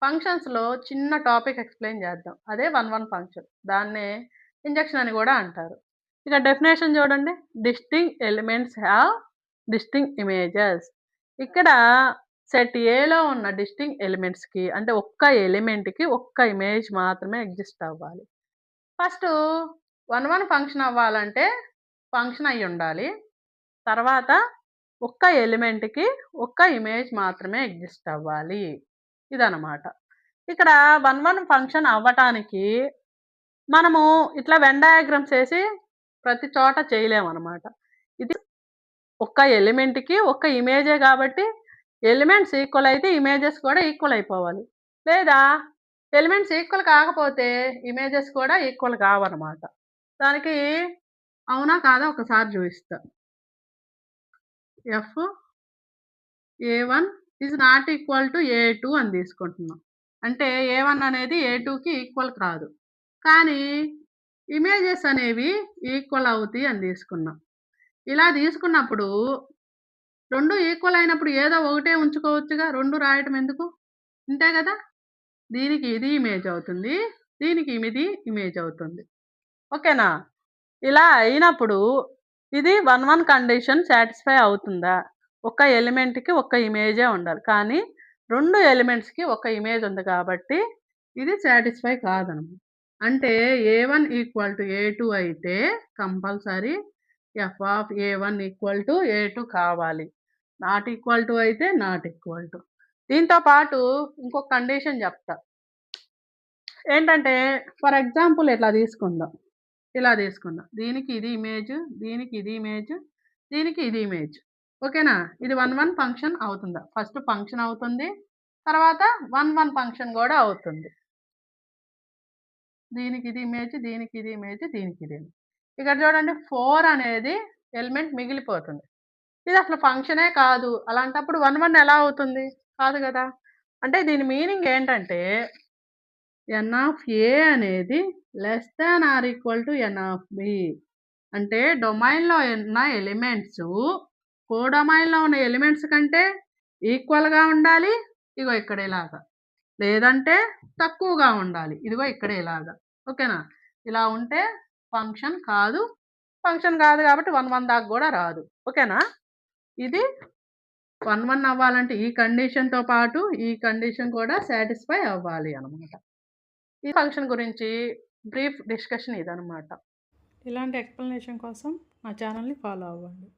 ఫంక్షన్స్‌లో చిన్న topic explain చేద్దాం. అదే 1, 1 ఫంక్షన్. దాన్నే ఇంజెక్షన్ అని గూడా అంటారు. ఇక డెఫినేషన్ చూడండి. Distinct elements have distinct images. ఇక్కడ సెట్ ఏలో ఉన్న డిస్టింక్ట్ ఎలిమెంట్స్‌కి అంటే ఒక్క ఎలిమెంట్‌కి ఒక్క ఇమేజ్ మాత్రమే ఎగ్జిస్ట్ అవ్వాలి. ఫస్టు 1, 1 ఫంక్షన్ అవ్వాలంటే ఫంక్షన్ అయ్యుండాలి. తర్వాత ఒక్క ఎలిమెంట్‌కి ఒక్క ఇమేజ్ మాత్రమే ఎగ్జిస్ట్ అవ్వాలి. ఇదనమాట. ఇక్కడ 1, 1 ఫంక్షన్ అవ్వటానికి మనము ఇట్లా వెన్ డయాగ్రామ్స్ ఏసి ప్రతి చోట చేయలేమనమాట. ఇది ఒక్క ఎలిమెంట్‌కి ఒక్క ఇమేజే గాబట్టి ఎలిమెంట్స్ ఈక్వల్ అయితే ఇమేజెస్ కూడా ఈక్వల్ అయిపోవాలి. లేదా ఎలిమెంట్స్ ఈక్వల్ కాకపోతే ఇమేజెస్ కూడా ఈక్వల్ కావనమాట. దానికి అవునా? కాదా? ఒకసారి జూయిస్తా. If A1 is not equal to A2 అని తీసుకుంటున్నాం. అంటే A1 అనేది A2కి ఈక్వల్ కాదు. కానీ ఇమేజెస్ అనేవి ఈక్వల్ అవుతాయి అని తీసుకున్నాం. ఇలా తీసుకున్నప్పుడు 2 ఈక్వల్ అయినప్పుడు ఏదో ఒకటే ఉంచుకోవచ్చుగా. 2 రాయటం ఎందుకు? అంతే గదా! దీనికి ఇది ఇమేజ్ అవుతుంది. దీనికి ఇది ఇమేజ్ అవుతుంది. ఓకేనా? ఇలా అయినప్పుడు ఇది 1, 1 కండిషన్ సాటిస్ఫై అవుతుందా? ఒక ఎలిమెంట్‌కి ఒక ఇమేజే ఉండాలి. కానీ 2 ఎలిమెంట్స్‌కి ఒక ఇమేజ్ ఉంది కాబట్టి ఇది సాటిస్ఫై కాదనమాట. అంటే A1 ఈక్వల్ టు A2 అయితే compulsory F of A1 equal to A2 కావాలి. నాట్ ఈక్వల్ టు అయితే నాట్ ఈక్వల్ టు. దీంతో పాటు ఇంకొక కండిషన్ చెప్తా. ఏంటంటే ఫర్ ఎగ్జాంపుల్ ఇట్లా తీసుకుందాం. ఇలా తీసుకుందాం. దీనికి ఇది ఇమేజ్, దీనికి ఇది ఇమేజ్, దీనికి ఇది ఇమేజ్. ఓకేనా? ఇది 1, 1 ఫంక్షన్ అవుతుందా? ఫస్ట్ ఫంక్షన్ అవుతుంది. తర్వాత 1, 1 ఫంక్షన్ గూడా అవుతుంది. దీనికి ఇది ఇమేజ్, దీనికి ఇది ఇమేజ్, దీనికి ఇది ఇమేజ్. ఇక్కడ చూడండి 4 అనేది ఎలిమెంట్ మిగిలిపోతుంది. ఇది అసలు ఫంక్షనే కాదు. అలాంటప్పుడు 1, 1 ఎలా అవుతుంది? కాదు గదా! అంటే దీని మీనింగ్ ఏంటంటే ఎన్ ఆఫ్ ఏ అనేది less than or equal to n of b. అంటే డొమైన్‌లో ఉన్న ఎలిమెంట్సు కోడొమైన్‌లో ఉన్న ఎలిమెంట్స్ కంటే ఈక్వల్‌గా ఉండాలి. ఇగో ఇక్కడ ఇలాగా. లేదంటే తక్కువగా ఉండాలి. ఇదిగో ఇక్కడ ఇలాగా. ఓకేనా? ఇలా ఉంటే ఫంక్షన్ కాదు. ఫంక్షన్ కాదు కాబట్టి 1, 1 దాకా గూడా రాదు. ఓకేనా? ఇది 1, 1 అవ్వాలంటే ఈ కండిషన్‌తో పాటు ఈ కండిషన్ కూడా సాటిస్ఫై అవ్వాలి అన్నమాట. ఈ ఫంక్షన్ గురించి బ్రీఫ్ డిస్కషన్ ఇదనమాట. ఇలాంటి ఎక్స్‌ప్లనేషన్ కోసం నా ఛానల్‌ని ఫాలో అవ్వండి.